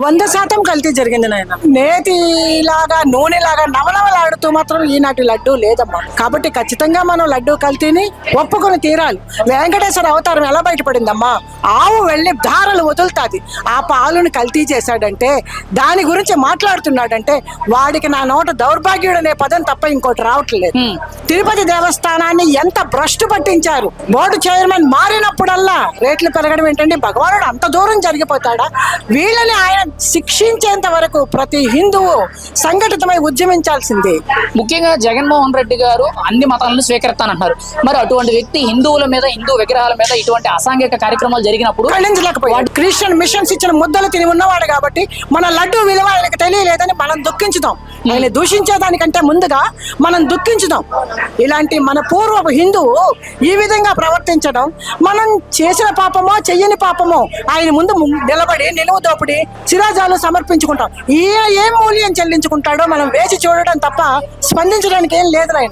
100% కల్తీ జరిగింది నాయన. నేతిలాగా నూనెలాగా నవనవలాడుతూ మాత్రం ఈనాటి లడ్డు లేదమ్మా. కాబట్టి ఖచ్చితంగా మనం లడ్డు కల్తీని ఒప్పుకొని తీరాలి. వెంకటేశ్వర అవతారం ఎలా బయటపడిందమ్మా? ఆవు వెళ్ళి ధారలు వదులుతాది. ఆ పాలుని కల్తీ చేశాడంటే, దాని గురించి మాట్లాడుతున్నాడంటే వాడికి నా నోట దౌర్భాగ్యుడు అనే పదం తప్ప ఇంకోటి రావట్లేదు. తిరుపతి దేవస్థానాన్ని ఎంత భ్రష్టు పట్టించారు. బోర్డు చైర్మన్ మారినప్పుడల్లా రేట్లు పెరగడం ఏంటండి? భగవానుడు అంత దూరం జరిగిపోతాడా? వీళ్ళని ఆయన శిక్షించేంత వరకు ప్రతి హిందువు సంఘటితమై ఉద్యమించాల్సిందే. ముఖ్యంగా జగన్మోహన్ రెడ్డి గారు అన్ని మతాలను స్వీకరిస్తానంటున్నారు. మరి అటువంటి వ్యక్తి హిందువుల మీద, హిందూ విగ్రహాల మీద ఇటువంటి అసాంఘిక కార్యక్రమాలు జరిగినప్పుడు ఖండించలేకపోయాడు. క్రిస్టియన్ మిషన్స్ ఇచ్చిన ముద్దలు తిని ఉన్నవాడు కాబట్టి మన లడ్డు విలువ ఆయనకు తెలియలేదని మనం దుఃఖించుదాం. ఆయన దూషించేదానికంటే ముందుగా మనం దుఃఖించుదాం. ఇలాంటి మన పూర్వపు హిందువు ఈ విధంగా ప్రవర్తించడం మనం చేసిన పాపమో చెయ్యని పాపమో ఆయన ముందు నిలబడి నిలువు దోపిడి శిరాజాలు సమర్పించుకుంటాం. ఈయన ఏం మూల్యం చెల్లించుకుంటాడో మనం వేచి చూడడం తప్ప స్పందించడానికి ఏం లేదు ఆయన.